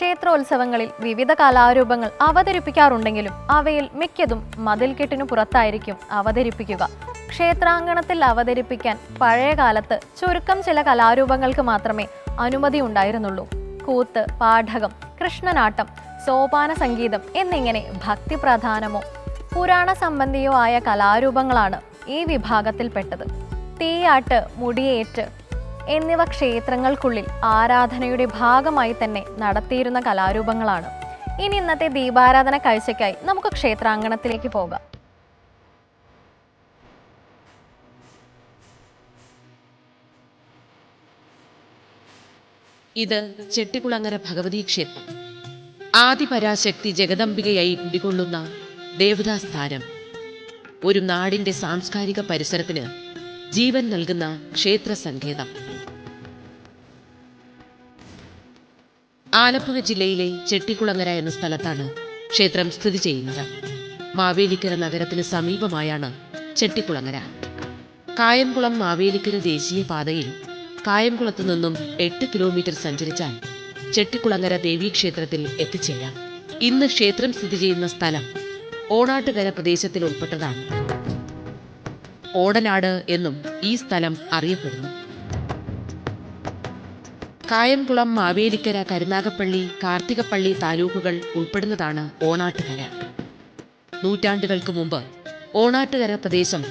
ക്ഷേത്രോത്സവങ്ങളിൽ വിവിധ കലാരൂപങ്ങൾ അവതരിപ്പിക്കാറുണ്ടെങ്കിലും അവയിൽ മിക്കതും മതിൽക്കെട്ടിനു പുറത്തായിരിക്കും അവതരിപ്പിക്കുക. ക്ഷേത്രാങ്കണത്തിൽ അവതരിപ്പിക്കാൻ പഴയ കാലത്ത് ചുരുക്കം ചില കലാരൂപങ്ങൾക്ക് മാത്രമേ അനുമതി ഉണ്ടായിരുന്നുള്ളൂ. കൂത്ത്, പാഠകം, കൃഷ്ണനാട്ടം, സോപാന സംഗീതം എന്നിങ്ങനെ ഭക്തിപ്രധാനമോ പുരാണ സംബന്ധിയോ ആയ കലാരൂപങ്ങളാണ് ഈ വിഭാഗത്തിൽപ്പെട്ടത്. തീയാട്ട്, മുടിയേറ്റ് എന്നിവ ക്ഷേത്രങ്ങൾക്കുള്ളിൽ ആരാധനയുടെ ഭാഗമായി തന്നെ നടത്തിയിരുന്ന കലാരൂപങ്ങളാണ്. ഇനി ഇന്നത്തെ ദീപാരാധന കാഴ്ചയ്ക്കായി നമുക്ക് ക്ഷേത്രാങ്കണത്തിലേക്ക് പോകാം. ഇത് ചെട്ടിക്കുളങ്ങര ഭഗവതി ക്ഷേത്രം. ആദിപരാശക്തി ജഗദംബികയായി കുടികൊള്ളുന്ന ദേവതാസ്ഥാനം. ഒരു നാടിന്റെ സാംസ്കാരിക പരിസരത്തിന് ജീവൻ നൽകുന്ന ക്ഷേത്ര സങ്കേതം. ആലപ്പുഴ ജില്ലയിലെ ചെട്ടിക്കുളങ്ങര എന്ന സ്ഥലത്താണ് ക്ഷേത്രം സ്ഥിതി ചെയ്യുന്നത്. മാവേലിക്കര നഗരത്തിന് സമീപമായാണ് ചെട്ടിക്കുളങ്ങര. കായംകുളം മാവേലിക്കര ദേശീയപാതയിൽ കായംകുളത്തു നിന്നും 8 കിലോമീറ്റർ സഞ്ചരിച്ചാൽ ചെട്ടിക്കുളങ്ങര ദേവീക്ഷേത്രത്തിൽ എത്തിച്ചേരാം. ഇന്ന് ക്ഷേത്രം സ്ഥിതി ചെയ്യുന്ന സ്ഥലം ഓണാട്ടുകര പ്രദേശത്തിൽ ഉൾപ്പെട്ടതാണ്. ഓടനാട് എന്നും ഈ സ്ഥലം അറിയപ്പെടുന്നു. കായംകുളം, മാവേലിക്കര, കരുനാഗപ്പള്ളി, കാർത്തികപ്പള്ളി താലൂക്കുകൾ ഉൾപ്പെടുന്നതാണ് ഓണാട്ടുകര. നൂറ്റാണ്ടുകൾക്ക് മുമ്പ് ഓണാട്ടുകര പ്രദേശം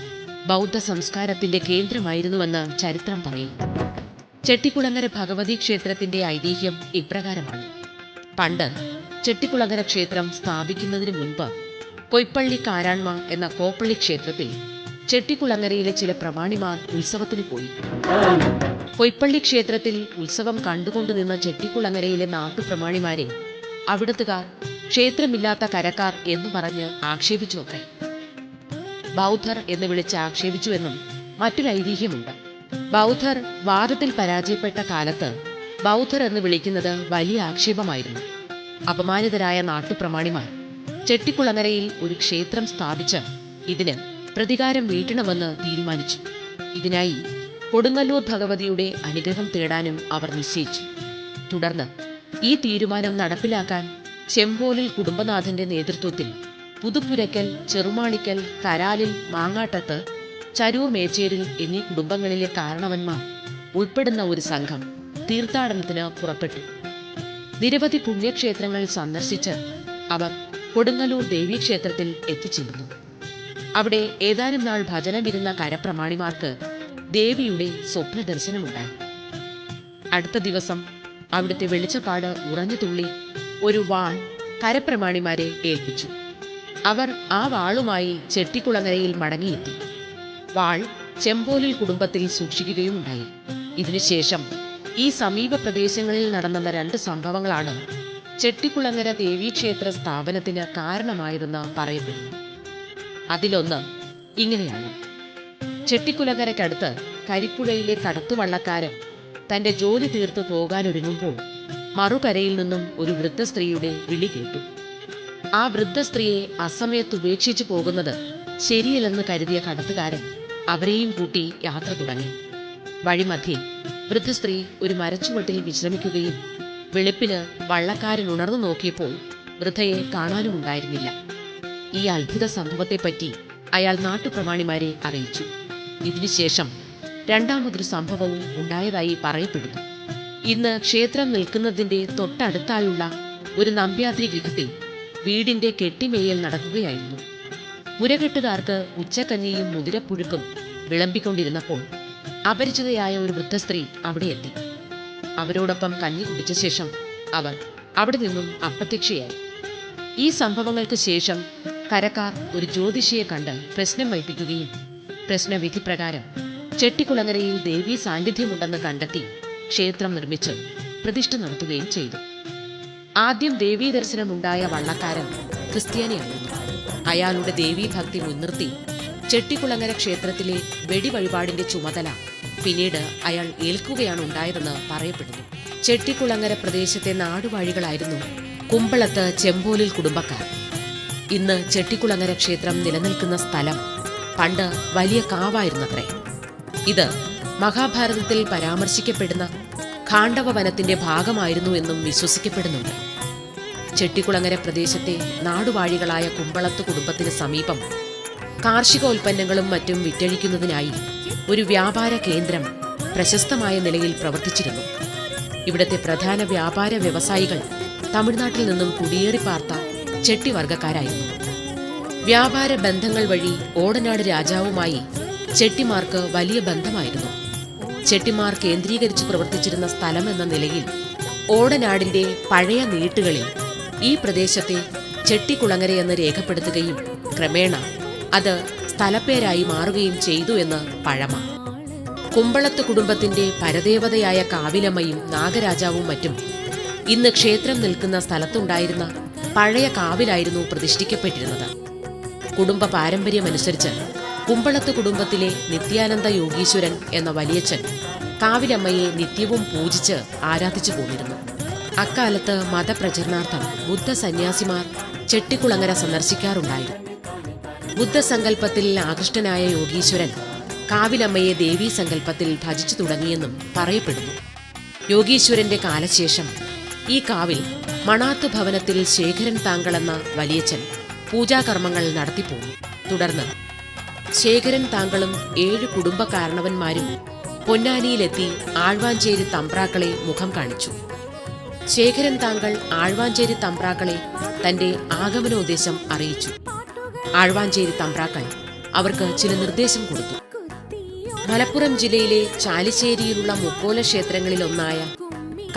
ബൗദ്ധ സംസ്കാരത്തിന്റെ കേന്ദ്രമായിരുന്നുവെന്ന് ചരിത്രം പറയും. ചെട്ടിക്കുളങ്ങര ഭഗവതി ക്ഷേത്രത്തിന്റെ ഐതിഹ്യം ഇപ്രകാരമാണ്. പണ്ട് ചെട്ടിക്കുളങ്ങര ക്ഷേത്രം സ്ഥാപിക്കുന്നതിന് മുൻപ് പൊയ്പ്പള്ളി കാരാൺമ എന്ന കോപ്പള്ളി ക്ഷേത്രത്തിൽ ചെട്ടിക്കുളങ്ങരയിലെ ചില പ്രമാണിമാർ ഉത്സവത്തിന് പോയി. പൊയ്പ്പള്ളി ക്ഷേത്രത്തിൽ ഉത്സവം കണ്ടുകൊണ്ടു നിന്ന ചെട്ടിക്കുളങ്ങരയിലെ നാട്ടുപ്രമാണിമാരെ അവിടുത്തുകാർ ക്ഷേത്രമില്ലാത്ത കരക്കാർ എന്ന് പറഞ്ഞ് ആക്ഷേപിച്ചു അത്രേ. ബൗദ്ധർ എന്ന് വിളിച്ച് ആക്ഷേപിച്ചുവെന്നും മറ്റൊരു ഐതിഹ്യമുണ്ട്. ബൗദ്ധർ വാദത്തിൽ പരാജയപ്പെട്ട കാലത്ത് ബൗദ്ധർ എന്ന് വിളിക്കുന്നത് വലിയ ആക്ഷേപമായിരുന്നു. അപമാനിതരായ നാട്ടുപ്രമാണിമാർ ചെട്ടിക്കുളങ്ങരയിൽ ഒരു ക്ഷേത്രം സ്ഥാപിച്ച് ഇതിന് പ്രതികാരം വീട്ടണമെന്ന് തീരുമാനിച്ചു. ഇതിനായി കൊടുങ്ങല്ലൂർ ഭഗവതിയുടെ അനുഗ്രഹം തേടാനും അവർ നിശ്ചയിച്ചു. തുടർന്ന് ഈ തീരുമാനം നടപ്പിലാക്കാൻ ചെമ്പോലിൽ കുടുംബനാഥന്റെ നേതൃത്വത്തിൽ പുതുപ്പുരയ്ക്കൽ, ചെറുമാണിക്കൽ, കരാലിൽ, മാങ്ങാട്ടത്ത്, ചരൂർ മേച്ചേരിൽ എന്നീ കുടുംബങ്ങളിലെ കാരണവന്മാർ ഉൾപ്പെടുന്ന ഒരു സംഘം തീർത്ഥാടനത്തിന് പുറപ്പെട്ടു. നിരവധി പുണ്യക്ഷേത്രങ്ങൾ സന്ദർശിച്ച് അവർ കൊടുങ്ങല്ലൂർ ദേവീക്ഷേത്രത്തിൽ എത്തിച്ചേർന്നു. അവിടെ ഏതാനും നാൾ ഭജനമിരുന്ന കരപ്രമാണിമാർക്ക് ദേവിയുടെ സ്വപ്ന ദർശനമുണ്ടായി. അടുത്ത ദിവസം അവിടുത്തെ വെളിച്ചപ്പാട് ഉറഞ്ഞു തുള്ളി ഒരു വാൾ കരപ്രമാണിമാരെ ഏൽപ്പിച്ചു. അവർ ആ വാളുമായി ചെട്ടിക്കുളങ്ങരയിൽ മടങ്ങിയെത്തി. വാൾ ചെമ്പോലിൽ കുടുംബത്തിൽ സൂക്ഷിക്കുകയുണ്ടായി. ഇതിനുശേഷം ഈ സമീപ പ്രദേശങ്ങളിൽ നടന്ന 2 സംഭവങ്ങളാണ് ചെട്ടിക്കുളങ്ങര ദേവീക്ഷേത്ര സ്ഥാപനത്തിന് കാരണമായതെന്ന് പറയപ്പെടുന്നു. അതിലൊന്ന് ഇങ്ങനെയാണ്. ചെട്ടിക്കുളങ്ങരയ്ക്കടുത്ത് കരിപ്പുഴയിലെ കടത്തുവള്ളക്കാരൻ തന്റെ ജോലി തീർത്ത് പോകാനൊരുങ്ങുമ്പോൾ മറുകരയിൽ നിന്നും ഒരു വൃദ്ധ സ്ത്രീയുടെ വിളി കേട്ടു. ആ വൃദ്ധ സ്ത്രീയെ അസമയത്ത് ഉപേക്ഷിച്ചു പോകുന്നത് ശരിയല്ലെന്ന് കരുതിയ കടത്തുകാരൻ അവരെയും കൂട്ടി യാത്ര തുടങ്ങി. വഴിമധ്യേ വൃദ്ധ സ്ത്രീ ഒരു മരച്ചുവട്ടിൽ വിശ്രമിക്കുകയും വെളുപ്പിന് വള്ളക്കാരൻ ഉണർന്നു നോക്കിയപ്പോൾ വൃദ്ധയെ കാണാനും ഉണ്ടായിരുന്നില്ല. ഈ അത്ഭുത സംഭവത്തെപ്പറ്റി അയാൾ നാട്ടുപ്രമാണിമാരെ അറിയിച്ചു. ഇതിനുശേഷം രണ്ടാമതൊരു സംഭവവും ഉണ്ടായതായി പറയപ്പെടുന്നു. ഇന്ന് ക്ഷേത്രം നിൽക്കുന്നതിന്റെ തൊട്ടടുത്തായുള്ള ഒരു നമ്പ്യാത്രി ഗൃഹത്തിൽ വീടിന്റെ കെട്ടിമേയൽ നടക്കുകയായിരുന്നു. മുരകെട്ടുകാർക്ക് ഉച്ചക്കഞ്ഞിയും മുതിരപ്പുഴുക്കും വിളമ്പിക്കൊണ്ടിരുന്നപ്പോൾ അപരിചിതയായ ഒരു വൃദ്ധസ്ത്രീ അവിടെ എത്തി. അവരോടൊപ്പം കഞ്ഞി കുടിച്ച ശേഷം അവർ അവിടെ നിന്നും അപ്രത്യക്ഷയായി. ഈ സംഭവങ്ങൾക്ക് ശേഷം കരക്കാർ ഒരു ജ്യോതിഷിയെ കണ്ട് പ്രശ്നം വയ്പ്പിക്കുകയും പ്രശ്നവിധി പ്രകാരം ചെട്ടിക്കുളങ്ങരയിൽ ദേവീ സാന്നിധ്യമുണ്ടെന്ന് കണ്ടെത്തി ക്ഷേത്രം നിർമ്മിച്ച് പ്രതിഷ്ഠ നടത്തുകയും ചെയ്തു. ആദ്യം ദേവീ ദർശനമുണ്ടായ വള്ളക്കാരൻ ക്രിസ്ത്യാനിയായിരുന്നു. അയാളുടെ ദേവീഭക്തി മുൻനിർത്തി ചെട്ടിക്കുളങ്ങര ക്ഷേത്രത്തിലെ വെടിവഴിപാടിന്റെ ചുമതല പിന്നീട് അയാൾ ഏൽക്കുകയാണ് ഉണ്ടായതെന്ന് പറയപ്പെടുന്നു. ചെട്ടിക്കുളങ്ങര പ്രദേശത്തെ നാടുവാഴികളായിരുന്നു കുമ്പളത്ത് ചെമ്പോലിൽ കുടുംബക്കാർ. ഇന്ന് ചെട്ടിക്കുളങ്ങര ക്ഷേത്രം നിലനിൽക്കുന്ന സ്ഥലം പണ്ട് വലിയ കാവായിരുന്നത്രേ. ഇത് മഹാഭാരതത്തിൽ പരാമർശിക്കപ്പെടുന്ന ഖാണ്ഡവ വനത്തിന്റെ ഭാഗമായിരുന്നു എന്നും വിശ്വസിക്കപ്പെടുന്നുണ്ട്. ചെട്ടിക്കുളങ്ങര പ്രദേശത്തെ നാടുവാഴികളായ കുമ്പളത്ത് കുടുംബത്തിന് സമീപം കാർഷികോൽപ്പന്നങ്ങളും മറ്റും വിറ്റഴിക്കുന്നതിനായി ഒരു വ്യാപാര കേന്ദ്രം പ്രശസ്തമായ നിലയിൽ പ്രവർത്തിച്ചിരുന്നു. ഇവിടത്തെ പ്രധാന വ്യാപാര വ്യവസായികൾ തമിഴ്നാട്ടിൽ നിന്നും കുടിയേറി പാർത്ത ചെട്ടിവർഗക്കാരായിരുന്നു. വ്യാപാര ബന്ധങ്ങൾ വഴി ഓടനാട് രാജാവുമായി ചെട്ടിമാർക്ക് വലിയ ബന്ധമായിരുന്നു. ചെട്ടിമാർ കേന്ദ്രീകരിച്ച് പ്രവർത്തിച്ചിരുന്ന സ്ഥലമെന്ന നിലയിൽ ഓടനാടിന്റെ പഴയ നീട്ടുകളിൽ ഈ പ്രദേശത്തെ ചെട്ടിക്കുളങ്ങരയെന്ന് രേഖപ്പെടുത്തുകയും ക്രമേണ അത് സ്ഥലപ്പേരായി മാറുകയും ചെയ്തു എന്ന് പഴമ. കുമ്പളത്ത് കുടുംബത്തിന്റെ പരദേവതയായ കാവിലമ്മയും നാഗരാജാവും മറ്റും ഇന്ന് ക്ഷേത്രം നിൽക്കുന്ന സ്ഥലത്തുണ്ടായിരുന്ന പഴയ കാവിലായിരുന്നു പ്രതിഷ്ഠിക്കപ്പെട്ടിരുന്നത്. കുടുംബ പാരമ്പര്യമനുസരിച്ച് കുമ്പളത്ത് കുടുംബത്തിലെ നിത്യാനന്ദ യോഗീശ്വരൻ എന്ന വലിയച്ഛൻ കാവിലമ്മയെ നിത്യവും പൂജിച്ച് ആരാധിച്ചു പോന്നിരുന്നു. അക്കാലത്ത് മതപ്രചരണാർത്ഥം ബുദ്ധ സന്യാസിമാർ ചെട്ടിക്കുളങ്ങര സന്ദർശിക്കാറുണ്ടായിരുന്നു. ബുദ്ധസങ്കല്പത്തിൽ ആകൃഷ്ടനായ യോഗീശ്വരൻ കാവിലമ്മയെ ദേവീ സങ്കല്പത്തിൽ ഭജിച്ചു തുടങ്ങിയെന്നും പറയപ്പെടുന്നു. യോഗീശ്വരന്റെ കാലശേഷം ഈ കാവിൽ മണാത്ത് ഭവനത്തിൽ ശേഖരൻ താങ്കളെന്ന വലിയച്ഛൻ പൂജാകർമ്മങ്ങൾ നടത്തിപ്പോന്നു. തുടർന്ന് ശേഖരൻ താങ്കളും 7 കുടുംബകാരണവന്മാരും പൊന്നാനിയിലെത്തി ആഴ്വാഞ്ചേരി തമ്പ്രാക്കളെ മുഖം കാണിച്ചു. ശേഖരൻ താങ്കൾ ആഴ്വാഞ്ചേരി തമ്പ്രാക്കളെ തന്റെ ആഗമനോദ്ദേശം അറിയിച്ചു. ആഴ്വാഞ്ചേരി തമ്പ്രാക്കൾ അവർക്ക് ചില നിർദ്ദേശം കൊടുത്തു. മലപ്പുറം ജില്ലയിലെ ചാലിശ്ശേരിയിലുള്ള മുക്കോല ക്ഷേത്രങ്ങളിലൊന്നായ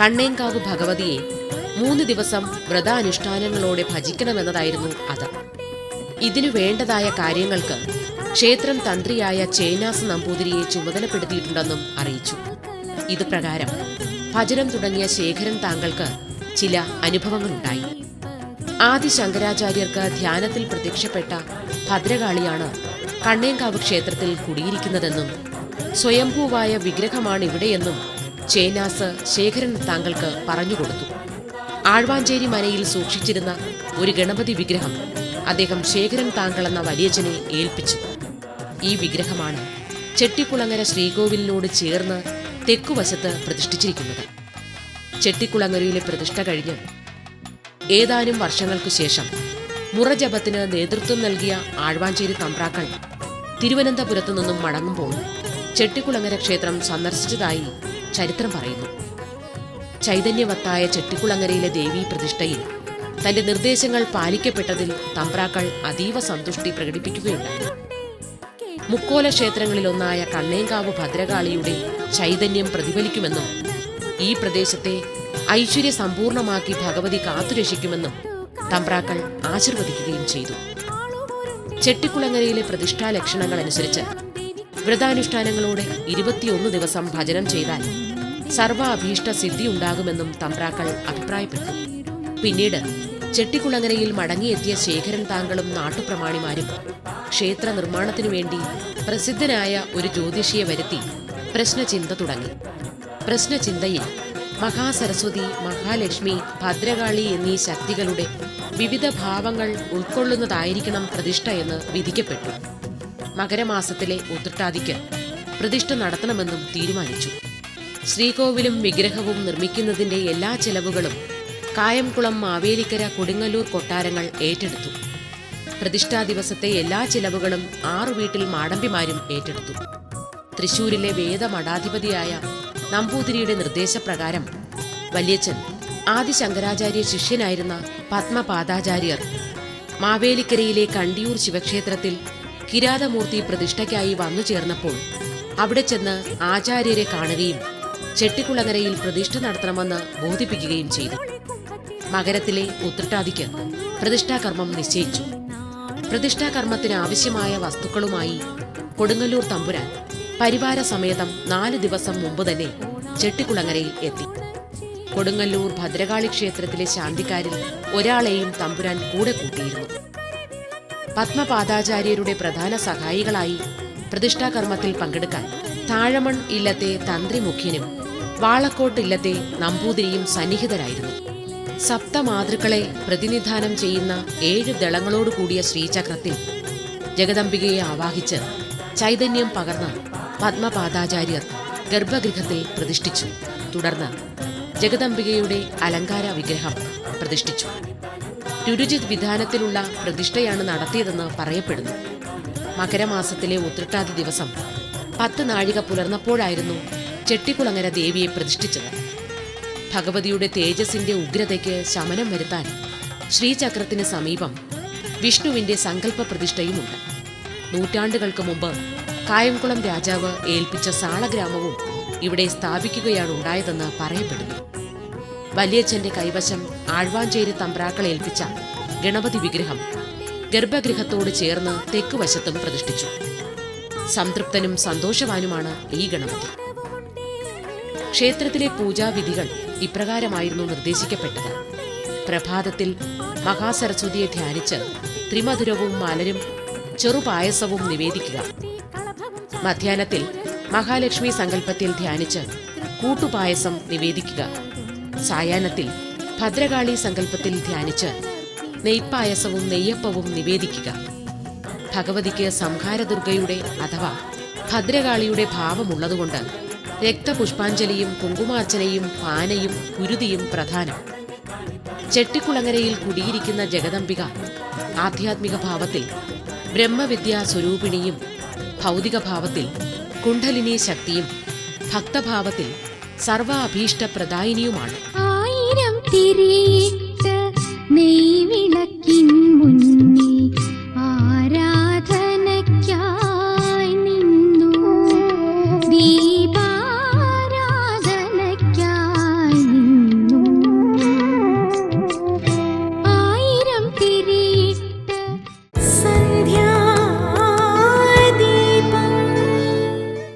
കണ്ണേങ്കാവ് ഭഗവതിയെ 3 ദിവസം വ്രതാനുഷ്ഠാനങ്ങളോടെ ഭജിക്കണമെന്നതായിരുന്നു അത്. ഇതിനു വേണ്ടതായ കാര്യങ്ങൾക്ക് ക്ഷേത്രം തന്ത്രിയായ ചേനാസ് നമ്പൂതിരിയെ ചുമതലപ്പെടുത്തിയിട്ടുണ്ടെന്നും അറിയിച്ചു. ഇത് പ്രകാരം ഭജനം തുടങ്ങിയ ശേഖരൻ താങ്കൾക്ക് ചില അനുഭവങ്ങളുണ്ടായി. ആദി ശങ്കരാചാര്യർക്ക് ധ്യാനത്തിൽ പ്രത്യക്ഷപ്പെട്ട ഭദ്രകാളിയാണ് കണ്ണേങ്കാവ് ക്ഷേത്രത്തിൽ കുടിയിരിക്കുന്നതെന്നും സ്വയംഭൂവായ വിഗ്രഹമാണിവിടെയെന്നും ചേനാസ് ശേഖരൻ താങ്കൾക്ക് പറഞ്ഞുകൊടുത്തു. ആഴ്വാഞ്ചേരി മനയിൽ സൂക്ഷിച്ചിരുന്ന ഒരു ഗണപതി വിഗ്രഹം അദ്ദേഹം ശേഖരൻ താങ്കളെന്ന വലിയച്ഛനെ ഏൽപ്പിച്ചു. ഈ വിഗ്രഹമാണ് ചെട്ടിക്കുളങ്ങര ശ്രീകോവിലിനോട് ചേർന്ന് തെക്കുവശത്ത് പ്രതിഷ്ഠിച്ചിരിക്കുന്നത്. ചെട്ടിക്കുളങ്ങരയിലെ പ്രതിഷ്ഠ കഴിഞ്ഞ് ഏതാനും വർഷങ്ങൾക്കു ശേഷം മുറജപത്തിന് നേതൃത്വം നൽകിയ ആഴ്വാഞ്ചേരി തമ്പ്രാക്കൾ തിരുവനന്തപുരത്തു നിന്നും മടങ്ങുമ്പോൾ ചെട്ടിക്കുളങ്ങര ക്ഷേത്രം സന്ദർശിച്ചതായി ചരിത്രം പറയുന്നു. ചൈതന്യവത്തായ ചെട്ടിക്കുളങ്ങരയിലെ ദേവീ പ്രതിഷ്ഠയിൽ തന്റെ നിർദ്ദേശങ്ങൾ പാലിക്കപ്പെട്ടതിൽ തമ്പ്രാക്കൾ അതീവ സന്തുഷ്ടി പ്രകടിപ്പിക്കുകയുണ്ടായി. മുക്കോല ക്ഷേത്രങ്ങളിലൊന്നായ കണ്ണേങ്കാവ് ഭദ്രകാളിയുടെ ചൈതന്യം പ്രതിഫലിക്കുമെന്നും ഈ പ്രദേശത്തെ ഐശ്വര്യ സമ്പൂർണമാക്കി ഭഗവതി കാത്തുരക്ഷിക്കുമെന്നും തമ്പ്രാക്കൾ ആശീർവദിക്കുകയും ചെയ്തു. ചെട്ടിക്കുളങ്ങരയിലെ പ്രതിഷ്ഠാ ലക്ഷണങ്ങൾ അനുസരിച്ച് വ്രതാനുഷ്ഠാനങ്ങളോടെ 21 ദിവസം ഭജനം ചെയ്താൽ സർവ അഭീഷ്ട സിദ്ധി ഉണ്ടാകുമെന്നും തമ്പ്രാക്കൾ അഭിപ്രായപ്പെട്ടു. പിന്നീട് ചെട്ടിക്കുളങ്ങരയിൽ മടങ്ങിയെത്തിയ ശേഖരൻ താങ്കളും നാട്ടുപ്രമാണിമാരും ക്ഷേത്ര നിർമ്മാണത്തിനു വേണ്ടി പ്രസിദ്ധനായ ഒരു ജ്യോതിഷിയെ വരുത്തി പ്രശ്നചിന്ത തുടങ്ങി. പ്രശ്നചിന്തയിൽ മഹാസരസ്വതി, മഹാലക്ഷ്മി, ഭദ്രകാളി എന്നീ ശക്തികളുടെ വിവിധ ഭാവങ്ങൾ ഉൾക്കൊള്ളുന്നതായിരിക്കണം പ്രതിഷ്ഠ എന്ന് വിധിക്കപ്പെട്ടു. മകരമാസത്തിലെ ഉത്രട്ടാതിക്ക് പ്രതിഷ്ഠ നടത്തണമെന്നും തീരുമാനിച്ചു. ശ്രീകോവിലും വിഗ്രഹവും നിർമ്മിക്കുന്നതിന്റെ എല്ലാ ചെലവുകളും കായംകുളം, മാവേലിക്കര, കൊടുങ്ങല്ലൂർ കൊട്ടാരങ്ങൾ ഏറ്റെടുത്തു. പ്രതിഷ്ഠാ ദിവസത്തെ എല്ലാ ചെലവുകളും 6 വീട്ടിൽ മാടമ്പിമാരും ഏറ്റെടുത്തു. തൃശൂരിലെ വേദമഠാധിപതിയായ നമ്പൂതിരിയുടെ നിർദ്ദേശപ്രകാരം വല്യച്ഛൻ ആദി ശങ്കരാചാര്യ ശിഷ്യനായിരുന്ന പത്മപാദാചാര്യർ മാവേലിക്കരയിലെ കണ്ടിയൂർ ശിവക്ഷേത്രത്തിൽ കിരാതമൂർത്തി പ്രതിഷ്ഠയ്ക്കായി വന്നു ചേർന്നപ്പോൾ അവിടെ ചെന്ന് ആചാര്യരെ കാണുകയും ചെട്ടിക്കുളങ്ങരയിൽ പ്രതിഷ്ഠ നടത്തണമെന്ന് ബോധിപ്പിക്കുകയും ചെയ്തു. മകരത്തിലെ ഉത്രട്ടാതിക്ക് പ്രതിഷ്ഠാകർമ്മം നിശ്ചയിച്ചു. പ്രതിഷ്ഠാകർമ്മത്തിന് ആവശ്യമായ വസ്തുക്കളുമായി കൊടുങ്ങല്ലൂർ തമ്പുരാൻ പരിവാര സമേതം 4 ദിവസം മുമ്പ് തന്നെ ചെട്ടിക്കുളങ്ങരയിൽ എത്തി. കൊടുങ്ങല്ലൂർ ഭദ്രകാളി ക്ഷേത്രത്തിലെ ശാന്തിക്കാരിൽ ഒരാളെയും തമ്പുരാൻ കൂടെ കൂട്ടിയിരുന്നു. പത്മപാദാചാര്യരുടെ പ്രധാന സഹായികളായി പ്രതിഷ്ഠാകർമ്മത്തിൽ പങ്കെടുക്കാൻ താഴമൺ ഇല്ലത്തെ തന്ത്രി മുഖ്യനും വാളക്കോട്ട് ഇല്ലത്തെ നമ്പൂതിരിയും സന്നിഹിതരായിരുന്നു. സപ്തമാതൃക്കളെ പ്രതിനിധാനം ചെയ്യുന്ന 7 ദളങ്ങളോടുകൂടിയ ശ്രീചക്രത്തിൽ ജഗദംബികയെ ആവാഹിച്ച് ചൈതന്യം പകർന്ന് പത്മപാദാചാര്യർ ഗർഭഗൃഹത്തിൽ പ്രതിഷ്ഠിച്ചു. തുടർന്ന് ജഗദംബികയുടെ അലങ്കാര വിഗ്രഹം പ്രതിഷ്ഠിച്ചു. രുരുജിത് വിധാനത്തിലുള്ള പ്രതിഷ്ഠയാണ് നടത്തിയതെന്ന് പറയപ്പെടുന്നു. മകരമാസത്തിലെ ഉത്രട്ടാതി ദിവസം 10 നാഴിക പുലർന്നപ്പോഴായിരുന്നു ചെട്ടിക്കുളങ്ങര ദേവിയെ പ്രതിഷ്ഠിച്ചത്. ഭഗവതിയുടെ തേജസ്സിന്റെ ഉഗ്രതയ്ക്ക് ശമനം വരുത്താൻ ശ്രീചക്രത്തിന് സമീപം വിഷ്ണുവിന്റെ സങ്കല്പ പ്രതിഷ്ഠയുമുണ്ട്. നൂറ്റാണ്ടുകൾക്ക് മുമ്പ് കായംകുളം രാജാവ് ഏൽപ്പിച്ച സാളഗ്രാമവും ഇവിടെ സ്ഥാപിക്കുകയാണ് ഉണ്ടായതെന്ന് പറയപ്പെടുന്നു. വലിയച്ഛന്റെ കൈവശം ആഴ്വാഞ്ചേരി തമ്പ്രാക്കൾ ഏൽപ്പിച്ച ഗണപതി വിഗ്രഹം ഗർഭഗൃഹത്തോട് ചേർന്ന് തെക്കുവശത്തും പ്രതിഷ്ഠിച്ചു. സംതൃപ്തനും സന്തോഷവാനുമാണ് ഈ ഗണപതി. ക്ഷേത്രത്തിലെ പൂജാവിധികൾ ഇപ്രകാരമായിരുന്നു നിർദ്ദേശിക്കപ്പെട്ടത്. പ്രഭാതത്തിൽ മഹാസരസ്വതിയെ ധ്യാനിച്ച് ത്രിമധുരവും മലരും ചെറുപായസവും നിവേദിക്കുക. മധ്യാഹ്നത്തിൽ മഹാലക്ഷ്മി സങ്കല്പത്തിൽ ധ്യാനിച്ച് കൂട്ടുപായസം നിവേദിക്കുക. സായാഹ്നത്തിൽ ഭദ്രകാളി സങ്കല്പത്തിൽ ധ്യാനിച്ച് നെയ്പായസവും നെയ്യപ്പവും നിവേദിക്കുക. ഭഗവതിക്ക് സംഹാരദുർഗയുടെ അഥവാ ഭദ്രകാളിയുടെ ഭാവമുള്ളതുകൊണ്ട് രക്തപുഷ്പാഞ്ജലിയും കുങ്കുമാർച്ചനയും പാനയും കുരുതിയും പ്രധാനം. ചെട്ടിക്കുളങ്ങരയിൽ കുടിയിരിക്കുന്ന ജഗദംബിക ആധ്യാത്മിക ഭാവത്തിൽ ബ്രഹ്മവിദ്യാ സ്വരൂപിണിയും, ഭൗതിക ഭാവത്തിൽ കുണ്ഡലിനി ശക്തിയും, ഭക്തഭാവത്തിൽ സർവ അഭീഷ്ട പ്രദായിനിയുമാണ്. 1000 തിരിയിട്ട് നെയ്വിളക്ക്